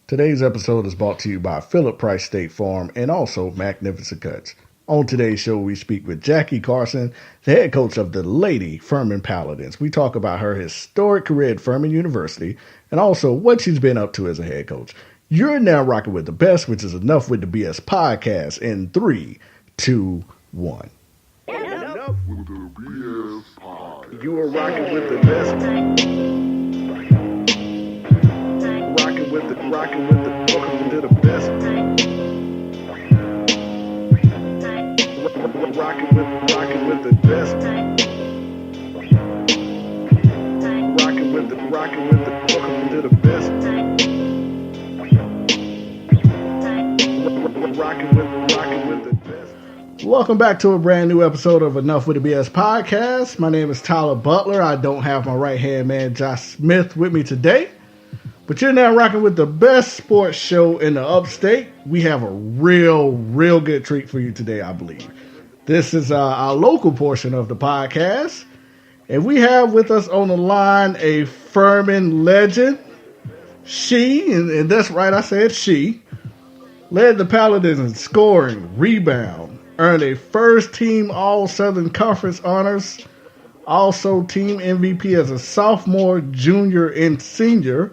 Today's episode is brought to you by Philip Price State Farm and also Magnificent Cuts. On today's show, we speak with Jackie Carson, the head coach of the Lady Furman Paladins. We talk about her historic career at Furman University and also what she's been up to as a head coach. You're now rocking with the best, which is Enough with the BS podcast in 3, 2, 1. Enough with the BS podcast. You are rocking with the best. Welcome to the best. Rocking with the best. Welcome to the best. Rocking with the best. Welcome back to a brand new episode of Enough with the BS podcast. My name is Tyler Butler. I don't have my right hand man Josh Smith with me today. But you're now rocking with the best sports show in the upstate. We have a real good treat for you today, I believe. This is our local portion of the podcast. And we have with us on the line a Furman legend. She, and that's right, I said she, led the Paladins in scoring, rebound, earned a first-team All-Southern Conference honors, also team MVP as a sophomore, junior, and senior,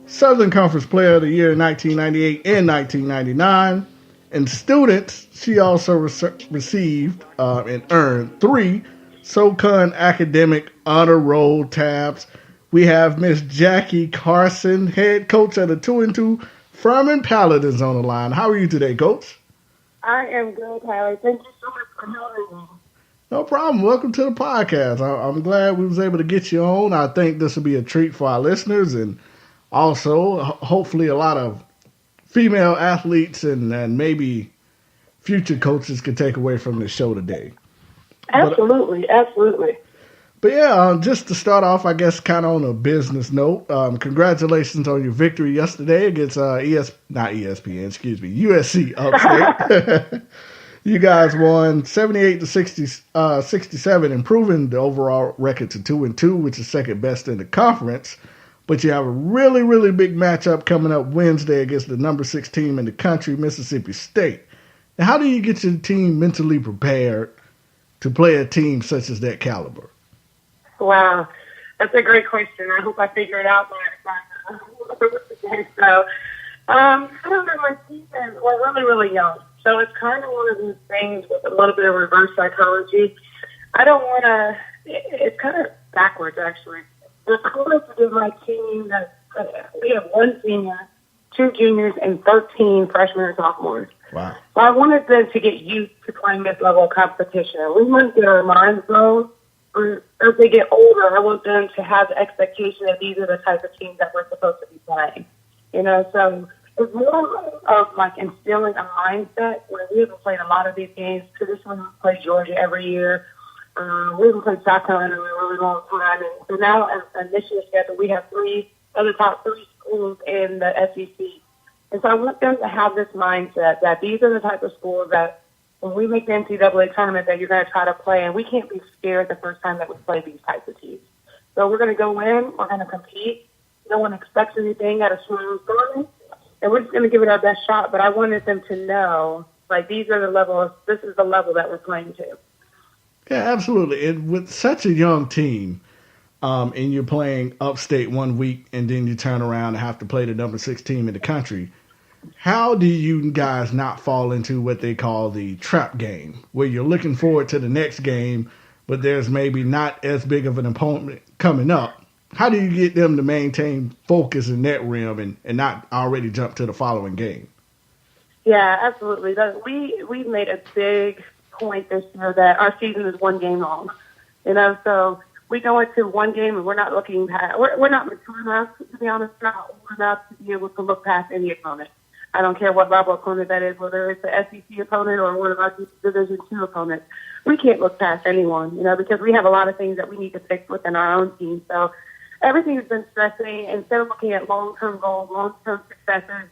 Southern Conference Player of the Year in 1998 and 1999. And students, she also received and earned 3 SoCon Academic Honor Roll tabs. We have Miss Jackie Carson, head coach of the 2-2 Furman Paladins on the line. How are you today, Coach? I am good, Tyler. Thank you so much for having me. No problem. Welcome to the podcast. I'm glad we was able to get you on. I think this will be a treat for our listeners and also, hopefully, a lot of female athletes and maybe future coaches can take away from the show today. Absolutely. But yeah, just to start off, I guess, kind of on a business note, congratulations on your victory yesterday against USC Upstate. You guys won 78-67, improving the overall record to 2-2, which is second best in the conference. But you have a really big matchup coming up Wednesday against the number 6 team in the country, Mississippi State. Now, how do you get your team mentally prepared to play a team such as that caliber? Wow, that's a great question. I hope I figure it out by so, I don't know, my team we're really young. So it's kind of one of those things with a little bit of reverse psychology. I don't want to, it's kind of backwards, actually. I wanted to give my team that we have 1 senior, 2 juniors, and 13 freshmen and sophomores. Wow. So I wanted them to get used to playing this level of competition. We want to get our minds blown. As they get older, I want them to have the expectation that these are the type of teams that we're supposed to be playing. You know, so it's more of like instilling a mindset where we haven't played a lot of these games. Traditionally, we play Georgia every year. We haven't played South Carolina in a really long time. And so now, in this year's schedule, we have 3 of the top 3 schools in the SEC. And so I want them to have this mindset that these are the type of schools that when we make the NCAA tournament that you're going to try to play, and we can't be scared the first time that we play these types of teams. So we're going to go in, we're going to compete. No one expects anything at a small tournament, and we're just going to give it our best shot. But I wanted them to know, like, these are the levels, this is the level that we're playing to. Yeah, absolutely. And with such a young team, and you're playing upstate one week, and then you turn around and have to play the number 6 team in the country, how do you guys not fall into what they call the trap game, where you're looking forward to the next game, but there's maybe not as big of an opponent coming up? How do you get them to maintain focus in that realm and not already jump to the following game? Yeah, absolutely. We've made a big point this year that our season is 1 game long. You know, so we go into 1 game and we're not looking past, we're not mature enough, to be honest, not old enough to be able to look past any opponent. I don't care what level opponent that is, whether it's the SEC opponent or one of our Division II opponents. We can't look past anyone, you know, because we have a lot of things that we need to fix within our own team. So everything has been stressing. Instead of looking at long-term goals, long-term successes,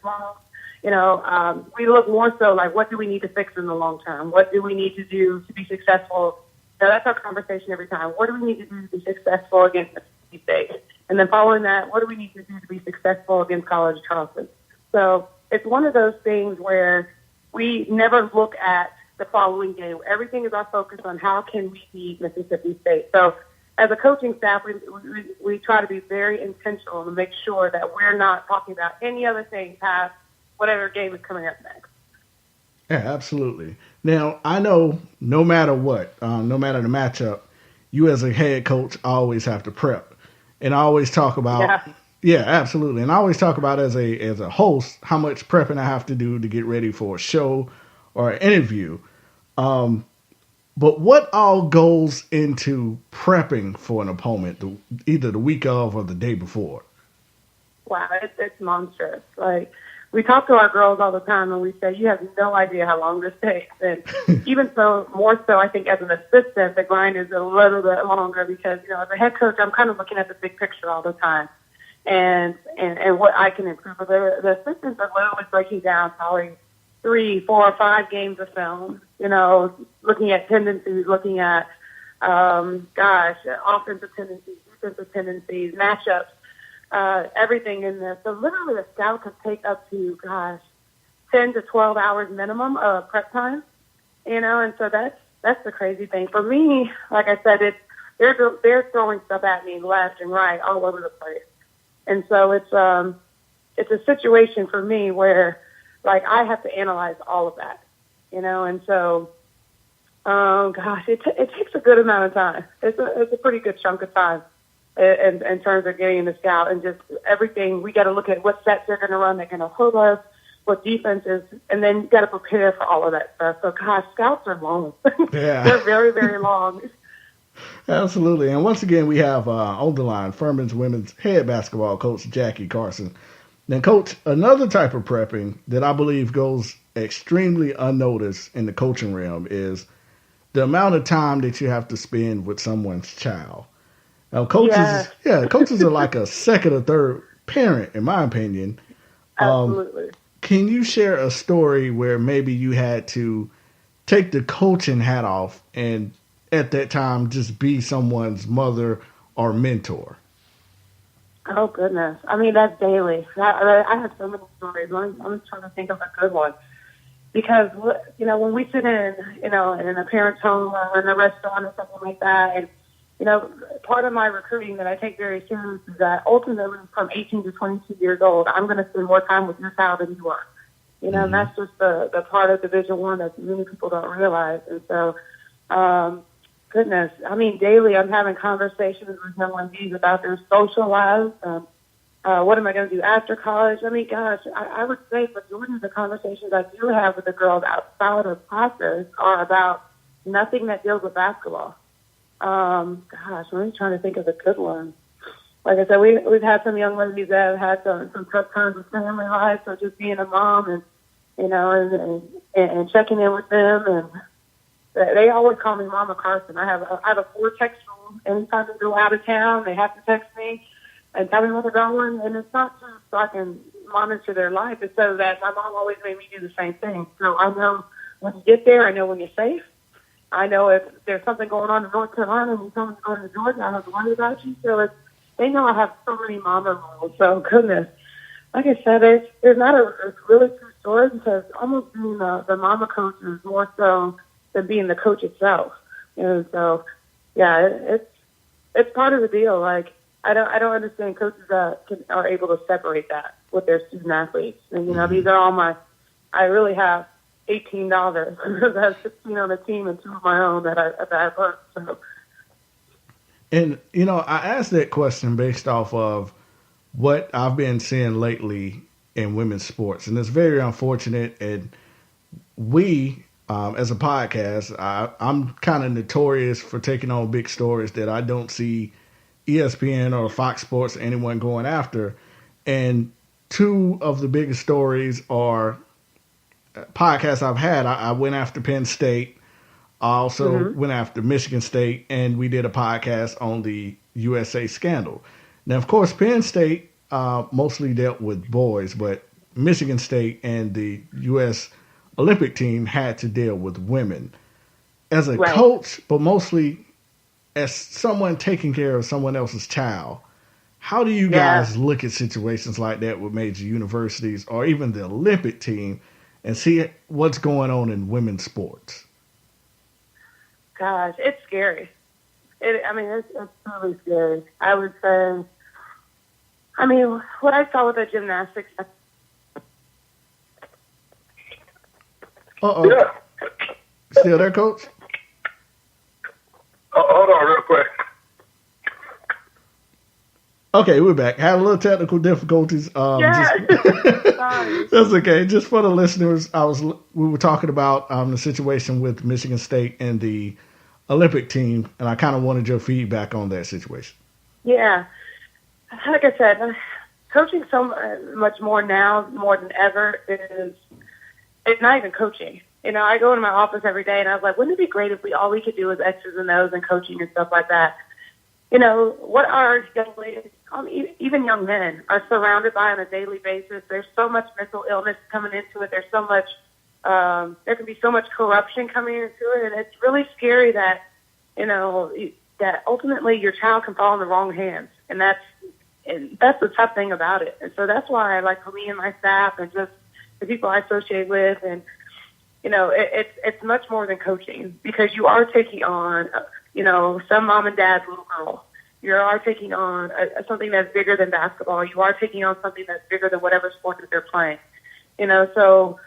we look more so like, what do we need to fix in the long term? What do we need to do to be successful? So that's our conversation every time. What do we need to do to be successful against Mississippi State? And then following that, what do we need to do to be successful against College of Charleston? So it's one of those things where we never look at the following game. Everything is our focus on how can we beat Mississippi State. So as a coaching staff, we try to be very intentional to make sure that we're not talking about any other thing past whatever game is coming up next. Yeah, absolutely. Now, I know no matter what, no matter the matchup, you as a head coach always have to prep. And I always talk about, yeah, absolutely. And I always talk about as a host how much prepping I have to do to get ready for a show or an interview. But what all goes into prepping for an opponent, either the week of or the day before? Wow, it's monstrous. Like, we talk to our girls all the time, and we say, you have no idea how long this takes. And even so, more so, I think as an assistant, the grind is a little bit longer because, as a head coach, I'm kind of looking at the big picture all the time and what I can improve. But the assistants are literally breaking down probably 3, 4, 5 games of film, looking at tendencies, looking at, offensive tendencies, defensive tendencies, matchups. Everything in there. So literally a scout could take up to, 10 to 12 hours minimum of prep time, and so that's the crazy thing. For me, like I said, they're throwing stuff at me left and right all over the place. And so it's a situation for me where, like, I have to analyze all of that, and so, it takes a good amount of time. It's a pretty good chunk of time. In terms of getting the scout and just everything, we got to look at what sets they're going to run, they're going to hold us, what defenses, and then you got to prepare for all of that stuff. So, scouts are long. Yeah. They're very, very long. Absolutely. And once again, we have on the line Furman's women's head basketball coach, Jackie Carson. Now, Coach, another type of prepping that I believe goes extremely unnoticed in the coaching realm is the amount of time that you have to spend with someone's child. Now, coaches are like a second or third parent, in my opinion. Absolutely. Can you share a story where maybe you had to take the coaching hat off and at that time just be someone's mother or mentor? Oh, goodness. I mean, that's daily. I have so many stories. I'm trying to think of a good one. Because, when we sit in a parent's home or in a restaurant or something like that, and part of my recruiting that I take very serious is that ultimately from 18 to 22 years old, I'm going to spend more time with your child than you are. And that's just the part of Division I that many people don't realize. And so, goodness, I mean, daily I'm having conversations with young ladies about their social lives. What am I going to do after college? I mean, gosh, I would say the majority of the conversations I do have with the girls outside of classes are about nothing that deals with basketball. I'm really trying to think of a good one. Like I said, we've had some young ladies that have had some tough times with family life, so just being a mom and checking in with them, and they always call me Mama Carson. I have a 4-text rule. Anytime they go out of town, they have to text me and tell me where they're going, and it's not just so I can monitor their life. It's so that my mom always made me do the same thing. So I know when you get there, I know when you're safe. I know if there's something going on in North Carolina and someone's going to Georgia, I have to worry about you. So they know I have so many mama rules. So, goodness. Like I said, there's not a really true story because almost being the mama coach is more so than being the coach itself. And so, yeah, it's part of the deal. Like, I don't understand coaches that are able to separate that with their student athletes. And, these are all I really have $18 because I have 16 on the team and 2 of my own that I've earned. So. And, I asked that question based off of what I've been seeing lately in women's sports. And it's very unfortunate. And we, as a podcast, I'm kind of notorious for taking on big stories that I don't see ESPN or Fox Sports or anyone going after. And 2 of the biggest stories are podcasts I've had. I went after Penn State. I also went after Michigan State, and we did a podcast on the USA scandal. Now, of course, Penn State mostly dealt with boys, but Michigan State and the U.S. Olympic team had to deal with women. As a coach, but mostly as someone taking care of someone else's child, How do you guys look at situations like that with major universities or even the Olympic team and see what's going on in women's sports? Gosh, it's scary. It's really scary. I would say, what I saw with the gymnastics. Uh-oh. Yeah. Still there, Coach? Hold on real quick. Okay, we're back. Had a little technical difficulties. Sorry. That's okay. Just for the listeners, we were talking about the situation with Michigan State and the Olympic team, and I kind of wanted your feedback on that situation. Yeah. Like I said, coaching so much more now, more than ever, it's not even coaching. I go into my office every day, and I was like, wouldn't it be great if all we could do was X's and O's and coaching and stuff like that? What our young ladies, even young men, are surrounded by on a daily basis. There's so much mental illness coming into it. There's so much, there can be so much corruption coming into it. And it's really scary that, that ultimately your child can fall in the wrong hands. And that's the tough thing about it. And so that's why, for me and my staff and just the people I associate with, and, it's much more than coaching, because you are taking on, some mom and dad's little girl. You are taking on something that's bigger than basketball. You are taking on something that's bigger than whatever sport that they're playing. So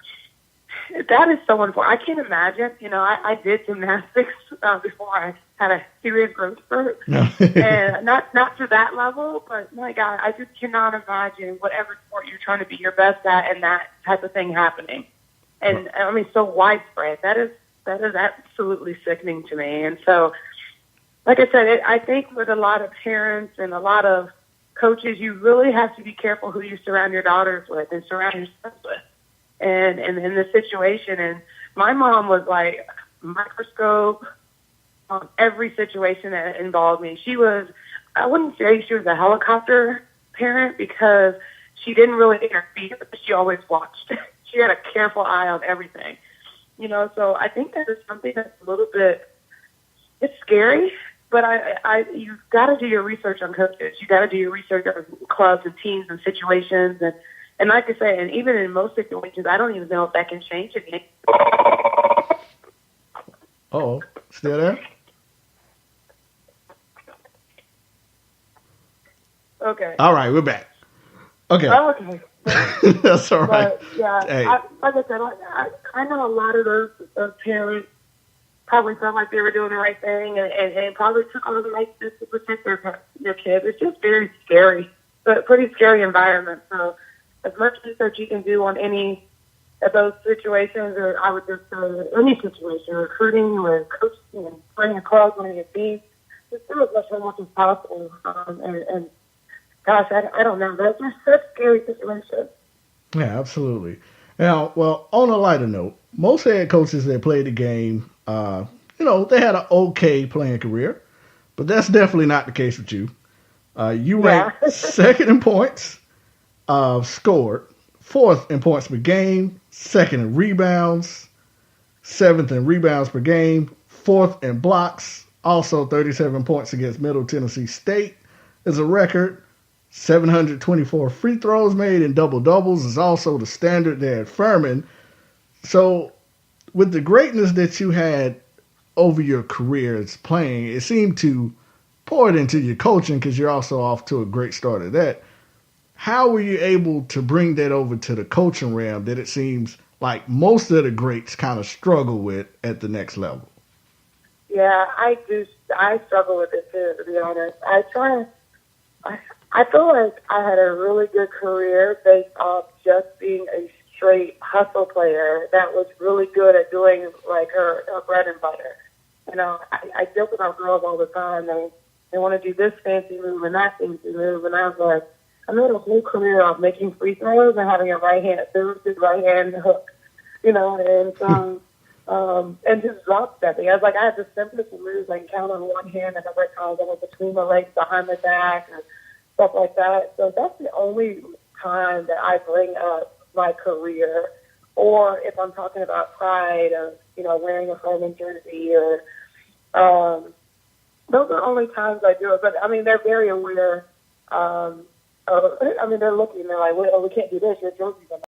that is so important. I can't imagine. I did gymnastics before I had a serious growth spurt, and not to that level, but my God, I just cannot imagine whatever sport you're trying to be your best at and that type of thing happening. And so widespread. That is absolutely sickening to me. And so, like I said, I think with a lot of parents and a lot of coaches, you really have to be careful who you surround your daughters with and surround your sons with. And in this situation, and my mom was like microscope on every situation that involved me. I wouldn't say she was a helicopter parent, because she didn't really interfere, but she always watched. She had a careful eye on everything. So I think that is something that's a little bit, it's scary, but you've got to do your research on coaches. You got to do your research on clubs and teams and situations. And like I say, and even in most situations, I don't even know if that can change anything. Uh-oh. Still there? Okay. All right, we're back. Okay. Oh, okay. That's all right. But, yeah, hey. like I said, I know a lot of those parents probably felt like they were doing the right thing and probably took all the right steps to protect their kids. It's just very scary, but pretty scary environment. So as much research you can do on any of those situations, or I would just say any situation, recruiting or coaching and playing a club, winning a team, just do as much homework as possible. And gosh, I don't know. That's just such a scary situation. Yeah, absolutely. Now, well, on a lighter note, most head coaches that play the game, they had an okay playing career, but that's definitely not the case with you. You ranked second in points scored, fourth in points per game, second in rebounds, seventh in rebounds per game, fourth in blocks, also 37 points against Middle Tennessee State is a record. 724 free throws made and double-doubles is also the standard there at Furman. So with the greatness that you had over your career as playing, it seemed to pour it into your coaching, because you're also off to a great start at that. How were you able to bring that over to the coaching realm that it seems like most of the greats kind of struggle with at the next level? Yeah, I do. I struggle with it too, to be honest. I feel like I had a really good career based off just being a straight hustle player that was really good at doing her bread and butter. I joke with our girls all the time. They want to do this fancy move and that fancy move, and I was like, I made a whole career off making free throws and having a right hand hook, and so and just drop stepping. I was like, I had the simplest moves. I can count on one hand at other times. I went between my legs, behind my back, and stuff like that. So that's the only time that I bring up my career, or if I'm talking about pride of, wearing a Furman jersey, or those are the only times I do it. But, they're very aware I mean, they're looking, they're like, well, we can't do this. Your jerseys are